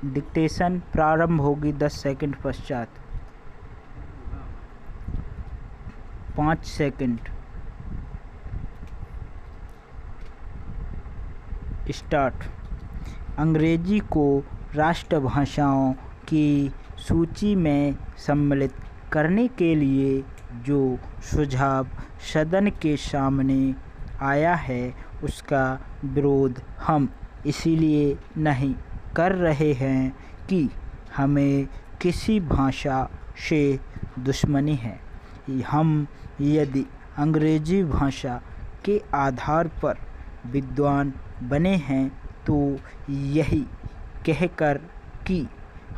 Dictation प्रारंभ होगी 10 second पश्चात। 5 सेकंड। स्टार्ट। अंग्रेजी को राष्ट्रभाषाओं की सूची में सम्मिलित करने के लिए जो सुझाव सदन के सामने आया है उसका विरोध हम इसलिए नहीं कर रहे हैं कि हमें किसी भाषा से दुश्मनी है। हम यदि अंग्रेजी भाषा के आधार पर विद्वान बने हैं तो यही कहकर कि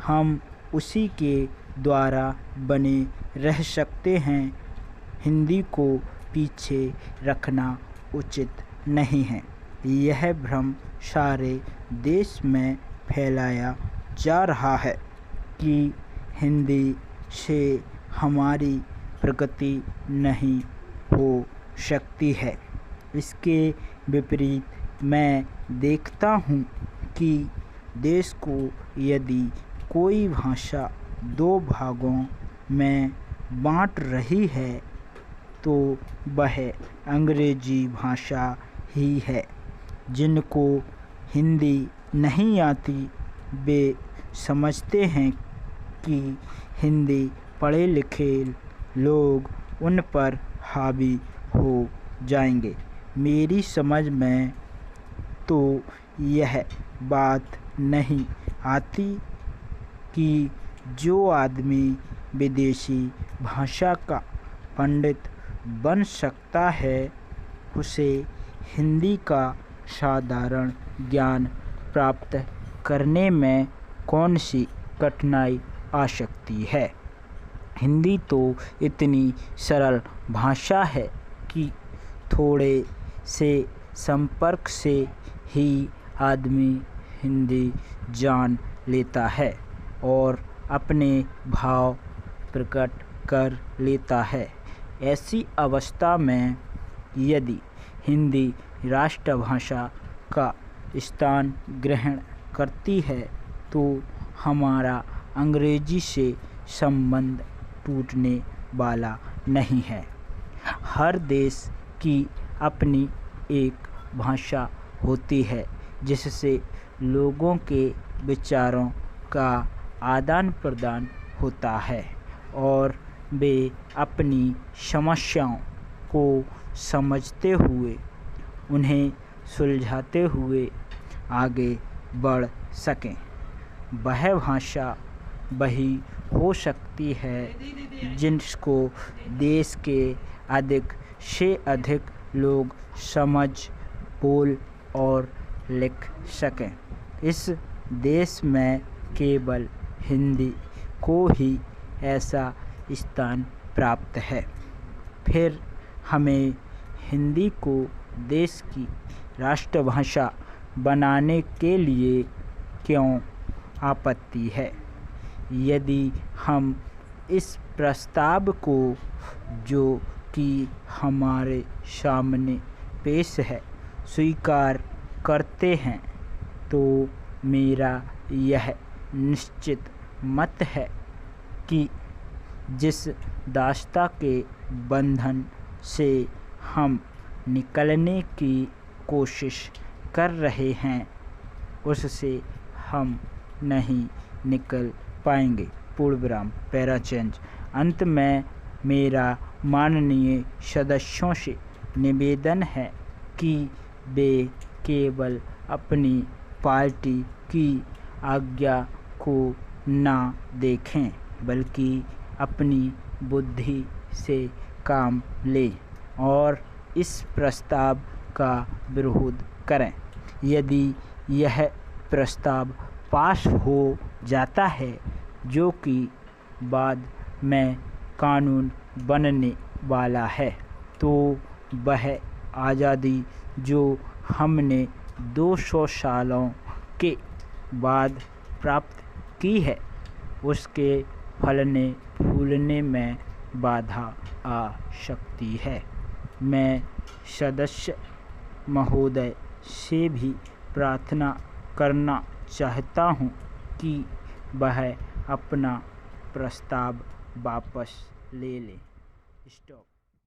हम उसी के द्वारा बने रह सकते हैं, हिंदी को पीछे रखना उचित नहीं है। यह भ्रम सारे देश में फैलाया जा रहा है कि हिंदी से हमारी प्रगति नहीं हो सकती है। इसके विपरीत मैं देखता हूँ कि देश को यदि कोई भाषा 2 भागों में बांट रही है तो वह अंग्रेजी भाषा ही है। जिनको हिंदी नहीं आती वे समझते हैं कि हिंदी पढ़े लिखे लोग उन पर हावी हो जाएंगे। मेरी समझ में तो यह बात नहीं आती कि जो आदमी विदेशी भाषा का पंडित बन सकता है उसे हिंदी का साधारण ज्ञान प्राप्त करने में कौन सी कठिनाई आ सकती है। हिंदी तो इतनी सरल भाषा है कि थोड़े से संपर्क से ही आदमी हिंदी जान लेता है और अपने भाव प्रकट कर लेता है। ऐसी अवस्था में यदि हिंदी राष्ट्रभाषा का स्थान ग्रहण करती है तो हमारा अंग्रेजी से संबंध टूटने वाला नहीं है। हर देश की अपनी एक भाषा होती है जिससे लोगों के विचारों का आदान प्रदान होता है और वे अपनी समस्याओं को समझते हुए उन्हें सुलझाते हुए आगे बढ़ सकें। वह भाषा वही हो सकती है जिसको देश के अधिक से अधिक लोग समझ, बोल और लिख सकें। इस देश में केवल हिंदी को ही ऐसा स्थान प्राप्त है। फिर हमें हिंदी को देश की राष्ट्रभाषा बनाने के लिए क्यों आपत्ति है। यदि हम इस प्रस्ताव को जो कि हमारे सामने पेश है स्वीकार करते हैं तो मेरा यह निश्चित मत है कि जिस दास्ता के बंधन से हम निकलने की कोशिश कर रहे हैं उससे हम नहीं निकल पाएंगे। पूर्णविराम पैरा चेंज। अंत में मेरा माननीय सदस्यों से निवेदन है कि वे केवल अपनी पार्टी की आज्ञा को ना देखें बल्कि अपनी बुद्धि से काम लें और इस प्रस्ताव का विरोध करें। यदि यह प्रस्ताव पास हो जाता है जो कि बाद में कानून बनने वाला है तो वह आज़ादी जो हमने 200 सालों के बाद प्राप्त की है उसके फलने फूलने में बाधा आ सकती है। मैं सदस्य महोदय से भी प्रार्थना करना चाहता हूँ कि वह अपना प्रस्ताव वापस ले लें। स्टॉप।